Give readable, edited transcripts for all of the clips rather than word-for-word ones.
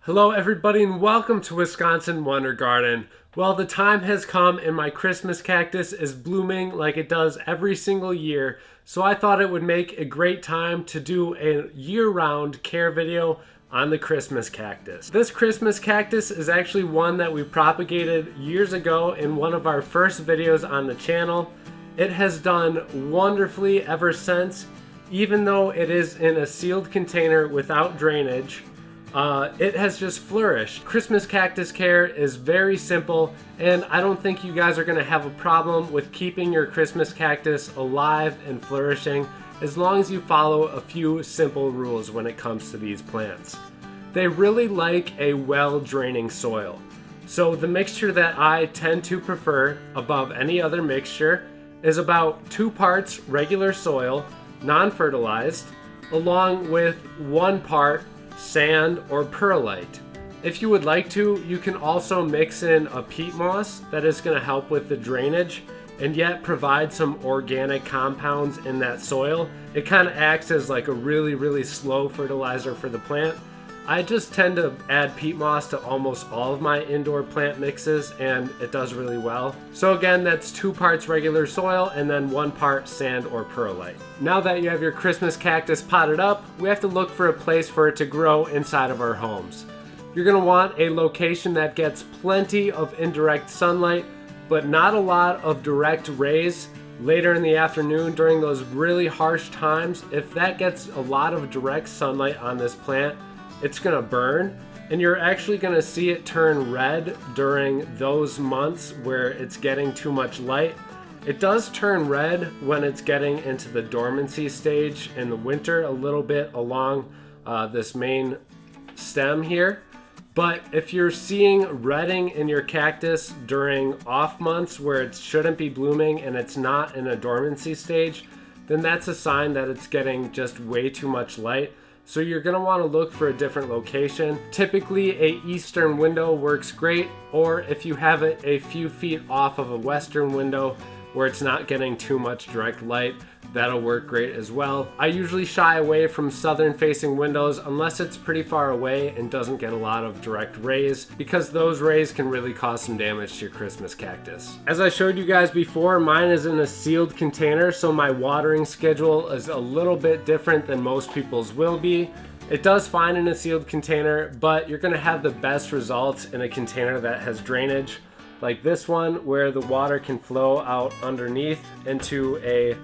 Hello everybody and welcome to Wisconsin Wonder Garden. Well, the time has come and my Christmas cactus is blooming like it does every single year, so I thought it would make a great time to do a year-round care video on the Christmas cactus. This Christmas cactus is actually one that we propagated years ago in one of our first videos on the channel. It has done wonderfully ever since, even though it is in a sealed container without drainage. It has just flourished. Christmas Cactus Care is very simple, and I don't think you guys are going to have a problem with keeping your Christmas cactus alive and flourishing as long as you follow a few simple rules when it comes to these plants. They really like a well-draining soil. So the mixture that I tend to prefer above any other mixture is about 2 parts regular soil, non-fertilized, along with 1 part sand or perlite. If you would like to, you can also mix in a peat moss that is going to help with the drainage and yet provide some organic compounds in that soil. It kind of acts as like a really slow fertilizer for the plant. I just tend to add peat moss to almost all of my indoor plant mixes and it does really well. So again, that's 2 parts regular soil and then 1 part sand or perlite. Now that you have your Christmas cactus potted up, we have to look for a place for it to grow inside of our homes. You're going to want a location that gets plenty of indirect sunlight, but not a lot of direct rays. Later in the afternoon during those really harsh times, if that gets a lot of direct sunlight on this plant, it's going to burn, and you're actually going to see it turn red during those months where it's getting too much light. It does turn red when it's getting into the dormancy stage in the winter a little bit along this main stem here. But if you're seeing redding in your cactus during off months where it shouldn't be blooming and it's not in a dormancy stage, then that's a sign that it's getting just way too much light. So you're going to want to look for a different location. Typically a eastern window works great, or if you have it a few feet off of a western window where it's not getting too much direct light, that'll work great as well. I usually shy away from southern facing windows unless it's pretty far away and doesn't get a lot of direct rays, because those rays can really cause some damage to your Christmas cactus. As I showed you guys before, mine is in a sealed container, so my watering schedule is a little bit different than most people's will be. It does fine in a sealed container, but you're going to have the best results in a container that has drainage, like this one where the water can flow out underneath into a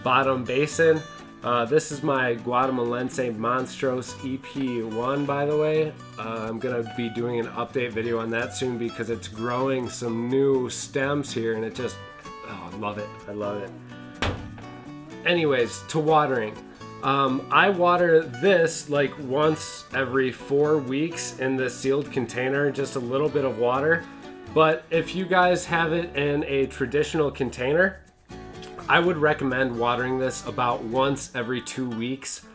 bottom basin. This is my Guatemalense Monstros EP1, by the way. I'm gonna be doing an update video on that soon because it's growing some new stems here and it just, oh, I love it. Anyways, to watering. I water this like once every 4 weeks in this sealed container, just a little bit of water. But if you guys have it in a traditional container, I would recommend watering this about once every 2 weeks.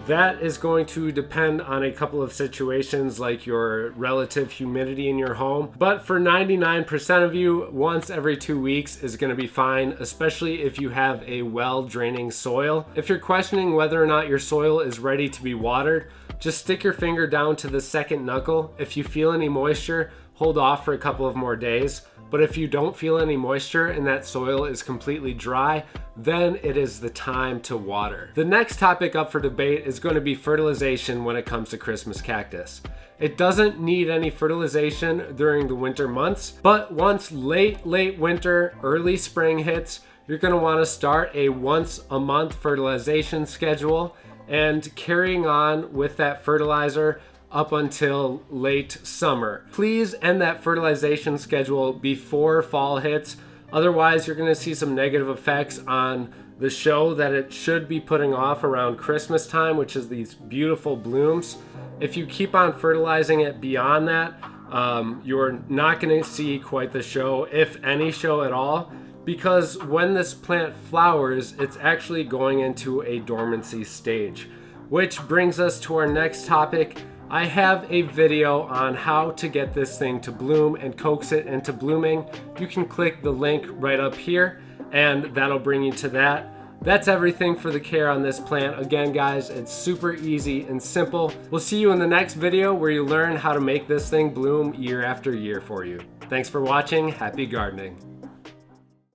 That is going to depend on a couple of situations like your relative humidity in your home. But for 99% of you, once every 2 weeks is going to be fine, especially if you have a well-draining soil. If you're questioning whether or not your soil is ready to be watered, just stick your finger down to the second knuckle. If you feel any moisture, hold off for a couple of more days. But if you don't feel any moisture and that soil is completely dry, then it is the time to water. The next topic up for debate is going to be fertilization when it comes to Christmas cactus. It doesn't need any fertilization during the winter months, but once late winter, early spring hits, you're going to want to start a once a month fertilization schedule and carrying on with that fertilizer up until late summer. Please end that fertilization schedule before fall hits. Otherwise, you're going to see some negative effects on the show that it should be putting off around Christmas time, which is these beautiful blooms. If you keep on fertilizing it beyond that, you're not going to see quite the show, if any show at all, because when this plant flowers, it's actually going into a dormancy stage. Which brings us to our next topic. I have a video on how to get this thing to bloom and coax it into blooming. You can click the link right up here and that'll bring you to that. That's everything for the care on this plant. Again, guys, it's super easy and simple. We'll see you in the next video where you learn how to make this thing bloom year after year for you. Thanks for watching. Happy gardening.